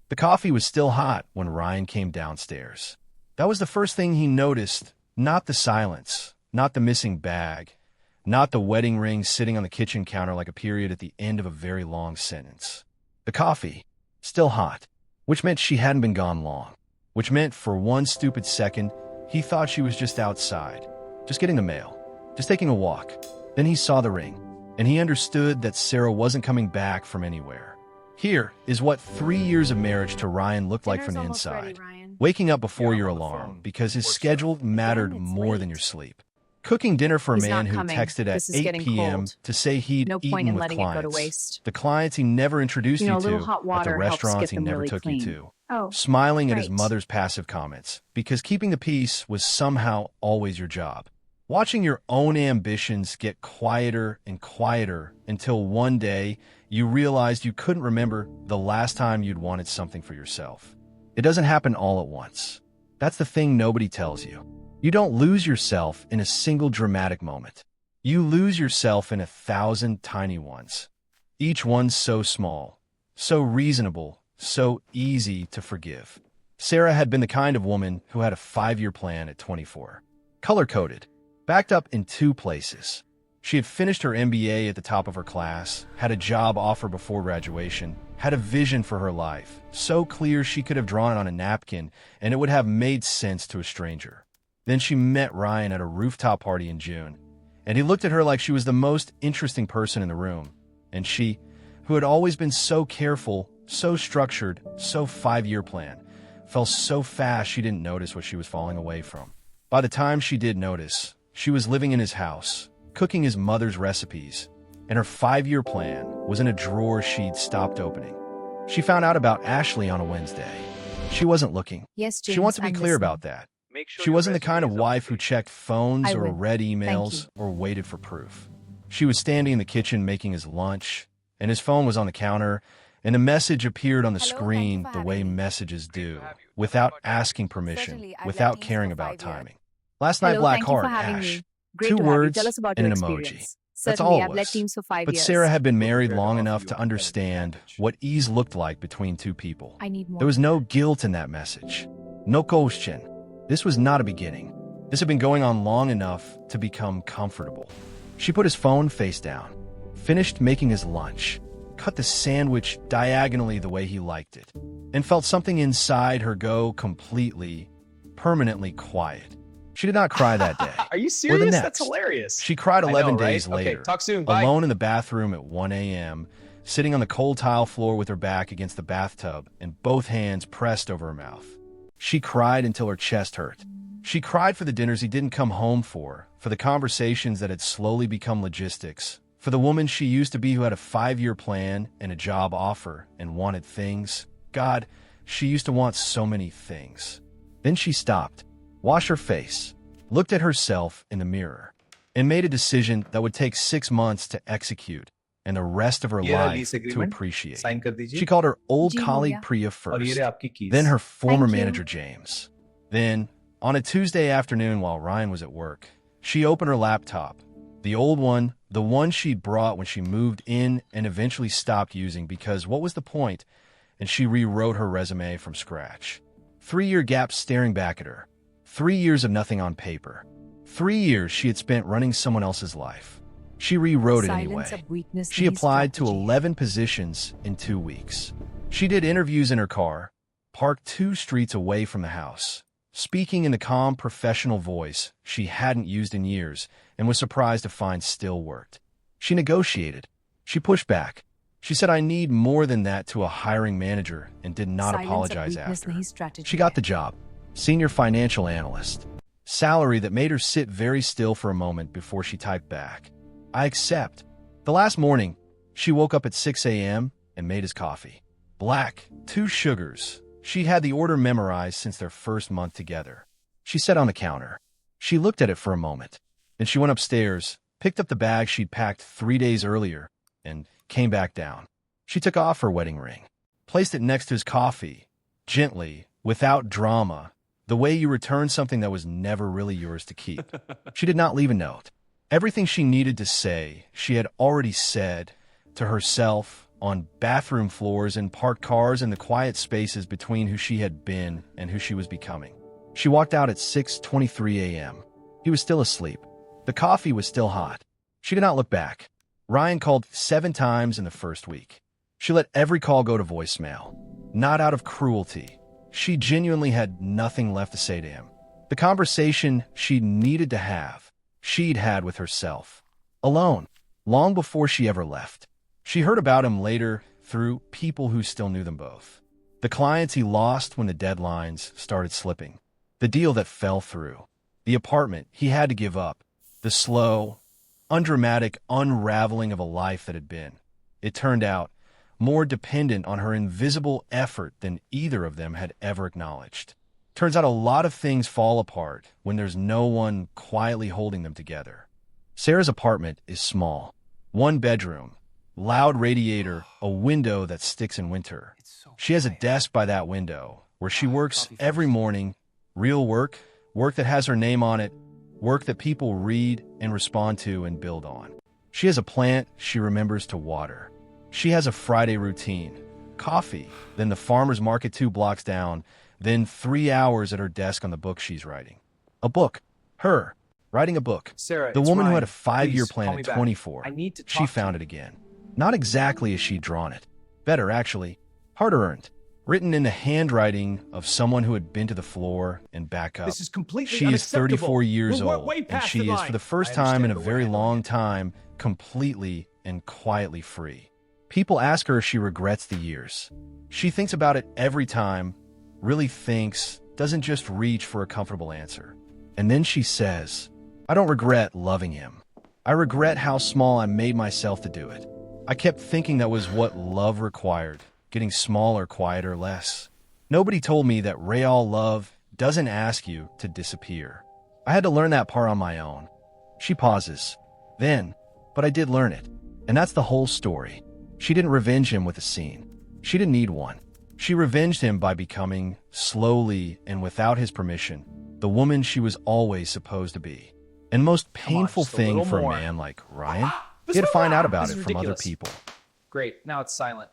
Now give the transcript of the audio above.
The coffee was still hot when Ryan came downstairs. That was the first thing he noticed, not the silence, not the missing bag, not the wedding ring sitting on the kitchen counter like a period at the end of a very long sentence. The coffee, still hot, which meant she hadn't been gone long, which meant for one stupid second, he thought she was just outside, just getting the mail, just taking a walk. Then he saw the ring, and he understood that Sarah wasn't coming back from anywhere. Here is what 3 years of marriage to Ryan looked like from the inside. Waking up before your alarm because his schedule mattered more than your sleep. Cooking dinner for a man who texted at 8 p.m. to say he'd eaten with clients. The clients he never introduced you to at the restaurants he never took you to. Smiling at his mother's passive comments because keeping the peace was somehow always your job. Watching your own ambitions get quieter and quieter until one day you realized you couldn't remember the last time you'd wanted something for yourself. It doesn't happen all at once. That's the thing nobody tells you. You don't lose yourself in a single dramatic moment. You lose yourself in 1,000 tiny ones. Each one so small, so reasonable, so easy to forgive. Sarah had been the kind of woman who had a 5-year plan at 24. Color-coded, backed up in 2 places. She had finished her MBA at the top of her class, had a job offer before graduation, had a vision for her life, so clear she could have drawn it on a napkin and it would have made sense to a stranger. Then she met Ryan at a rooftop party in June, and he looked at her like she was the most interesting person in the room. And she, who had always been so careful, so structured, so 5-year plan, fell so fast she didn't notice what she was falling away from. By the time she did notice, she was living in his house, cooking his mother's recipes, and her 5-year plan was in a drawer she'd stopped opening. She found out about Ashley on a Wednesday. She wasn't looking. Yes, James, she wants to be I'm clear listening. about that. She wasn't the kind of wife who checked phones or read emails you. or waited for proof. She was standing in the kitchen making his lunch, and his phone was on the counter, and a message appeared on the Hello, screen thank you the for way having me. messages do, without asking permission, Certainly, I've without led teams caring for about 5 years. timing. Last night, Hello, Black thank you for Heart, having Ash. me. Great 2 to have you. words Tell us about and your an emoji. experience. That's Certainly, all I've it led was. teams for 5 But years. Sarah had been married long enough to understand what ease looked like between 2 people. I need more. There was no guilt in that message. No question. This was not a beginning. This had been going on long enough to become comfortable. She put his phone face down, finished making his lunch, cut the sandwich diagonally the way he liked it, and felt something inside her go completely, permanently quiet. She did not cry that day. Are you or the serious? next. That's hilarious. She cried I 11 know, right? days later, Okay, talk soon. Bye. alone in the bathroom at 1 a.m., sitting on the cold tile floor with her back against the bathtub and both hands pressed over her mouth. She cried until her chest hurt. She cried for the dinners he didn't come home for the conversations that had slowly become logistics, for the woman she used to be who had a 5-year plan and a job offer and wanted things. God, she used to want so many things. Then she stopped, washed her face, looked at herself in the mirror, and made a decision that would take 6 months to execute and the rest of her ये रहा life lease to agreement. appreciate. Sign कर दीजिए. She called her old जी, हो colleague गया। Priya और ये first, रहे आपकी keys. then her former Thank you. manager James. Then, on a Tuesday afternoon while Ryan was at work, she opened her laptop, the old one, the one she'd brought when she moved in and eventually stopped using because what was the point? And she rewrote her resume from scratch. 3-year gap staring back at her. 3 years of nothing on paper. 3 years she had spent running someone else's life. She rewrote it Silence anyway. of weakness She needs applied to strategy. 11 positions in 2 weeks. She did interviews in her car, parked 2 streets away from the house, speaking in the calm professional voice she hadn't used in years and was surprised to find still worked. She negotiated. She pushed back. She said, "I need more than that" to a hiring manager and did not Silence of apologize weakness after. needs strategy. She got the job. Senior financial analyst. Salary that made her sit very still for a moment before she typed back, "I accept." The last morning, she woke up at 6 a.m. and made his coffee. Black, 2 sugars. She had the order memorized since their first month together. She sat on the counter. She looked at it for a moment. Then she went upstairs, picked up the bag she'd packed 3 days earlier, and came back down. She took off her wedding ring, placed it next to his coffee, gently, without drama, the way you return something that was never really yours to keep. She did not leave a note. Everything she needed to say, she had already said to herself, on bathroom floors and parked cars in the quiet spaces between who she had been and who she was becoming. She walked out at 6:23 a.m. He was still asleep. The coffee was still hot. She did not look back. Ryan called 7 times in the first week. She let every call go to voicemail. Not out of cruelty. She genuinely had nothing left to say to him. The conversation she needed to have, she'd had with herself. Alone, long before she ever left. She heard about him later through people who still knew them both. The clients he lost when the deadlines started slipping. The deal that fell through. The apartment he had to give up. The slow, undramatic unraveling of a life that had been, it turned out, more dependent on her invisible effort than either of them had ever acknowledged. Turns out a lot of things fall apart when there's no one quietly holding them together. Sarah's apartment is small. 1 bedroom, loud radiator, a window that sticks in winter. She has a desk by that window where she works every morning. Real work, work that has her name on it, work that people read and respond to and build on. She has a plant she remembers to water. She has a Friday routine. Coffee, then the farmer's market 2 blocks down, then 3 hours at her desk on the book she's writing. A book. Her. Writing a book. Sarah, the it's woman Ryan. who had a 5-year Please, plan call me at back. 24. I need to She talk found to it again. Not exactly as she'd drawn it. Better, actually. Harder earned. Written in the handwriting of someone who had been to the floor and back up. This is completely She is unacceptable. 34 years We're old, way and past she the is, line. for the first I time in a understand, but very we're long handling time, completely and quietly free. People ask her if she regrets the years. She thinks about it every time, really thinks, doesn't just reach for a comfortable answer. And then she says, I don't regret loving him. I regret how small I made myself to do it. I kept thinking that was what love required, getting smaller, quieter, less. Nobody told me that real love doesn't ask you to disappear. I had to learn that part on my own. She pauses. Then, but I did learn it. And that's the whole story. She didn't revenge him with a scene. She didn't need one. She revenged him by becoming, slowly and without his permission, the woman she was always supposed to be. And most painful just a thing little for a more. man like Ryan, he had to find out about This it is from other ridiculous. people. Great. Now it's silent.